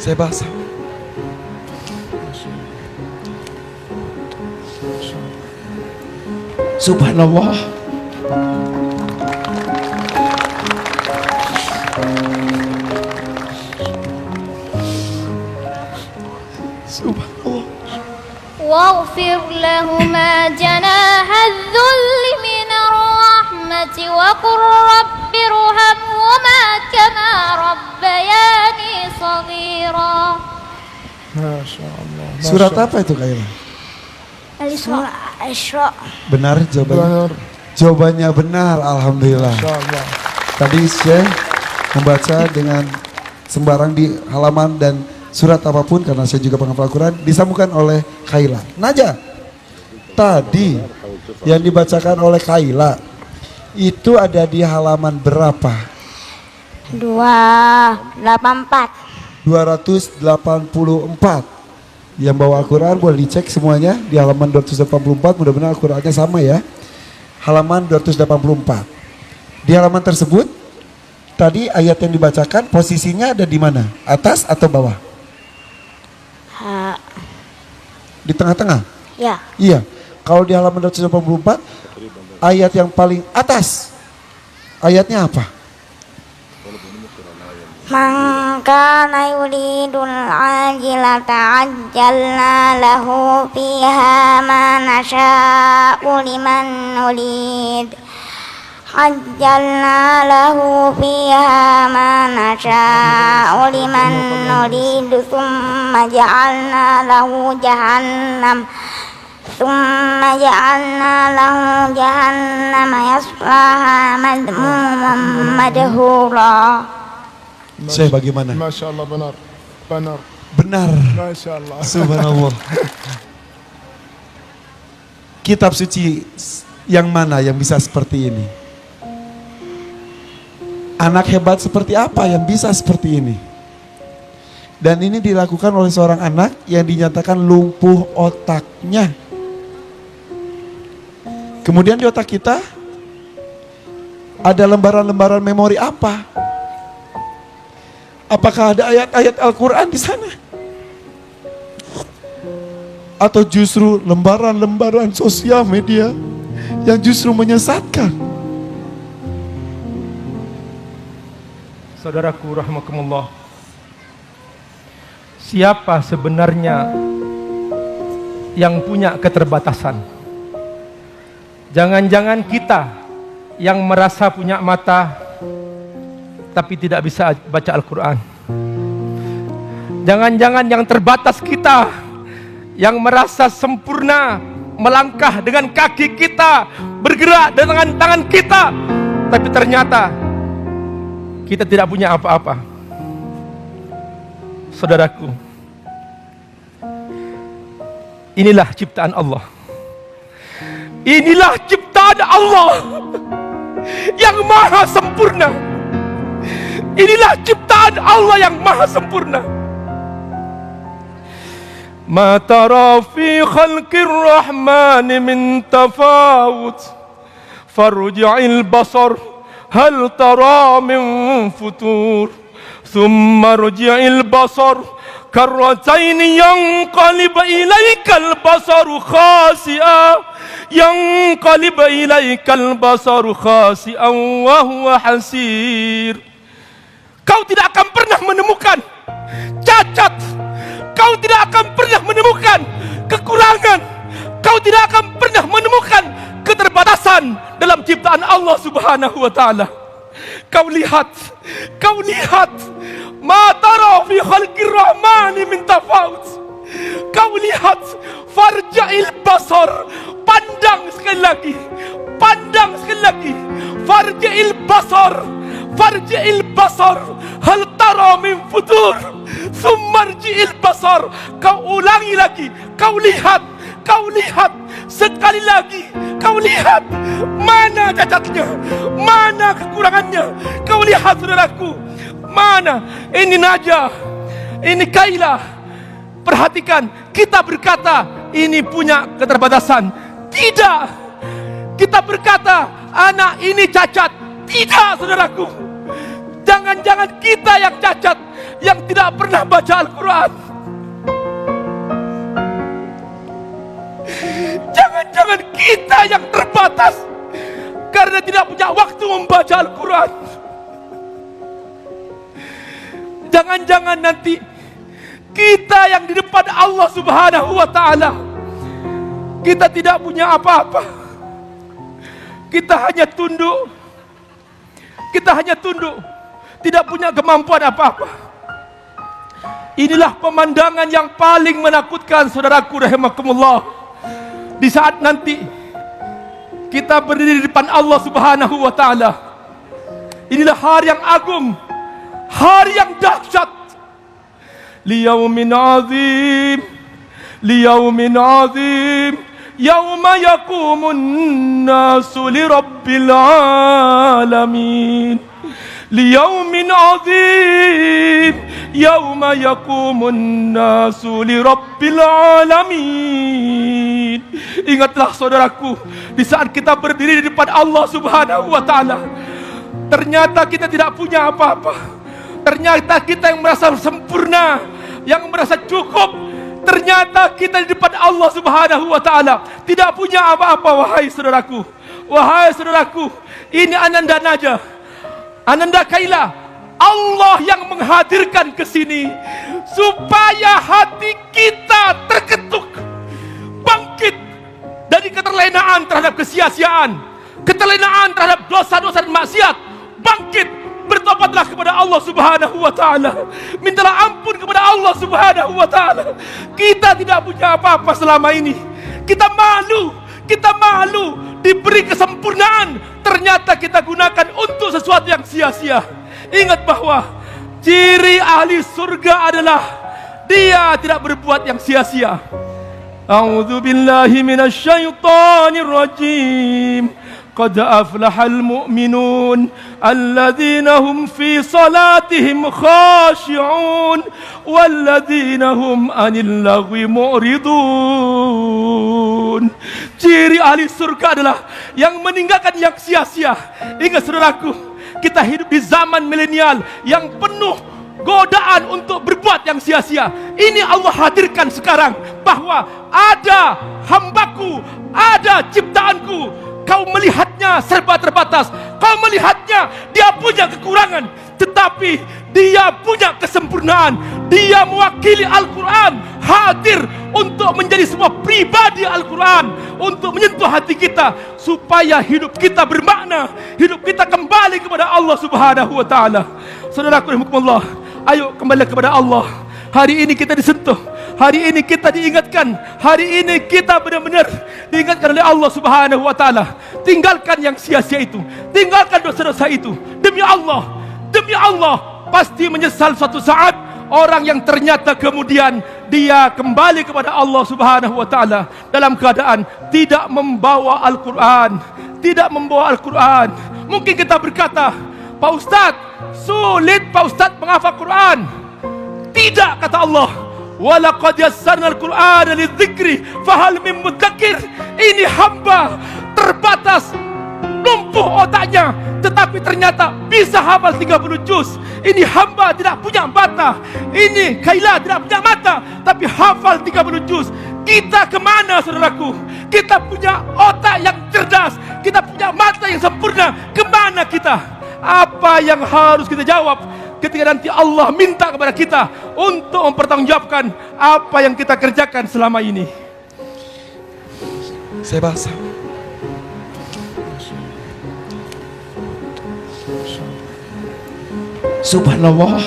Saya basah. Subhanallah. Subhanallah. واغفر لهما جناح الذل من الرحمة وقل رب ارحمهما كما ربياني صغيرا. Masya Allah. Surat apa itu Kaila? Al-Isra. Benar jawabannya? Benar. Jawabannya benar, alhamdulillah. Masya Allah. Tadi Syekh membaca dengan sembarang di halaman dan surat apapun karena saya juga penghafal Al-Quran disambungkan oleh Kaila. Naja, tadi yang dibacakan oleh Kaila itu ada di halaman berapa? 284. 284. Yang bawa Al-Quran boleh dicek semuanya di halaman 284, mudah-mudahan Al-Qurannya sama ya. Halaman 284. Di halaman tersebut tadi ayat yang dibacakan posisinya ada di mana? Atas atau bawah? Di tengah-tengah? Ya. Iya. Kalau di halaman 284 ayat yang paling atas ayatnya apa? Man kana yuridul ajilata ajjalna lahu fiha ma nasha'u liman nurid. عجلنا له فيها ما نشاء لمن نريد ثم جعلنا له جهنم يصلاها مذموما مدحورا. Syekh bagaimana? Masya Allah, benar. Benar. Benar. Masya Allah. Subhanallah. Kitab suci yang mana yang bisa seperti ini? Anak hebat seperti apa yang bisa seperti ini? Dan ini dilakukan oleh seorang anak yang dinyatakan lumpuh otaknya. Kemudian di otak kita ada lembaran-lembaran memori apa? Apakah ada ayat-ayat Al-Quran di sana? Atau justru lembaran-lembaran sosial media yang justru menyesatkan? Saudaraku rahimakumullah, siapa sebenarnya yang punya keterbatasan? Jangan-jangan kita yang merasa punya mata tapi tidak bisa baca Al-Quran. Jangan-jangan yang terbatas kita yang merasa sempurna melangkah dengan kaki kita, bergerak dengan tangan kita, tapi ternyata kita tidak punya apa-apa. Saudaraku, inilah ciptaan Allah. Inilah ciptaan Allah yang maha sempurna. Inilah ciptaan Allah yang maha sempurna. Ma tara fi khalqir rahmani min tafawut farji'il basar hal tara min futur thumma rji'il basar karratain yanqalib ilaikal basaru khasi'an wa huwa hasir. Kau tidak akan pernah menemukan cacat, kau tidak akan pernah menemukan kekurangan, kau tidak akan pernah menemukan keterbatasan dalam ciptaan Allah Subhanahu wa taala. Kau lihat, ma tara fi khalqir rahmani min tafawut. Kau lihat, farja'il basar, pandang sekali lagi, farja'il basar, hal tara min futur, summarji'il basar. Kau ulangi lagi, kau lihat sekali lagi, kau lihat mana cacatnya, mana kekurangannya. Kau lihat saudaraku, mana ini Najah, ini Kaila. Perhatikan, kita berkata ini punya keterbatasan. Tidak. Kita berkata anak ini cacat. Tidak saudaraku. Jangan-jangan kita yang cacat. yang tidak pernah baca Al-Quran. Jangan-jangan kita yang terbatas karena tidak punya waktu membaca Al-Quran. Jangan-jangan nanti kita yang di depan Allah Subhanahu wa Ta'ala, kita tidak punya apa-apa. Kita hanya tunduk. Kita hanya tunduk, tidak punya kemampuan apa-apa. Inilah pemandangan yang paling menakutkan, saudaraku rahimakumullah. Di saat nanti kita berdiri di depan Allah Subhanahu wa Ta'ala. Inilah hari yang agung, hari yang dahsyat. Liyaumin azim, liyaumin azim, yauma yaqumun nasu lirabbil alamin. Liyaumin azim, yauma yaqumun nasu lirabbil alamin. Ingatlah saudaraku, di saat kita berdiri di depan Allah Subhanahu wa Ta'ala, ternyata kita tidak punya apa-apa. Ternyata kita yang merasa sempurna, yang merasa cukup, ternyata kita di depan Allah Subhanahu wa Ta'ala tidak punya apa-apa. Wahai saudaraku, wahai saudaraku, ini Ananda Najah, Ananda Kaila, Allah yang menghadirkan ke sini supaya hati kita terketuk, bangkit dari keterlenaan terhadap kesia-siaan, keterlenaan terhadap dosa-dosa dan maksiat. Bangkit, bertobatlah kepada Allah Subhanahu wa Ta'ala. Mintalah ampun kepada Allah Subhanahu wa Ta'ala. Kita tidak punya apa-apa selama ini. Kita malu diberi kesempurnaan, ternyata kita gunakan untuk sesuatu yang sia-sia. Ingat bahwa ciri ahli surga adalah dia tidak berbuat yang sia-sia. A'udzu billahi minasyaitonir rajim. قد أفلح المؤمنون الذين هم في صلاتهم خاشعون والذين هم عن اللغو معرضون. Ciri ahli surga adalah yang meninggalkan yang sia-sia. Ingat saudaraku, kita hidup di zaman milenial yang penuh godaan untuk berbuat yang sia-sia. Ini Allah hadirkan sekarang bahwa ada hambaku, ada ciptaanku. Kau melihatnya serba terbatas, kau melihatnya dia punya kekurangan, tetapi dia punya kesempurnaan. Dia mewakili Al-Quran, hadir untuk menjadi sebuah pribadi Al-Quran, untuk menyentuh hati kita supaya hidup kita bermakna, hidup kita kembali kepada Allah Subhanahu wa Ta'ala. Saudaraku rahimakumullah, ayo kembali kepada Allah. Hari ini kita disentuh, hari ini kita diingatkan, hari ini kita benar-benar diingatkan oleh Allah Subhanahu wa Ta'ala. Tinggalkan yang sia-sia itu, tinggalkan dosa-dosa itu. Demi Allah, pasti menyesal suatu saat orang yang ternyata kemudian dia kembali kepada Allah Subhanahu wa Ta'ala dalam keadaan tidak membawa Al-Quran, tidak membawa Al-Quran. Mungkin kita berkata, Pak Ustadz, sulit Pak Ustadz menghafal Quran. Tidak, kata Allah, walaqad yassarna al-Qur'ana lidzikri fahal min mudzakir. Ini hamba terbatas, lumpuh otaknya, tetapi ternyata bisa hafal 30 juz. Ini hamba tidak punya mata, ini Kaila tidak punya mata, tapi hafal 30 juz. Kita kemana saudaraku? Kita punya otak yang cerdas, kita punya mata yang sempurna. Kemana kita? Apa yang harus kita jawab ketika nanti Allah minta kepada kita untuk mempertanggungjawabkan apa yang kita kerjakan selama ini? Saya basah. Subhanallah.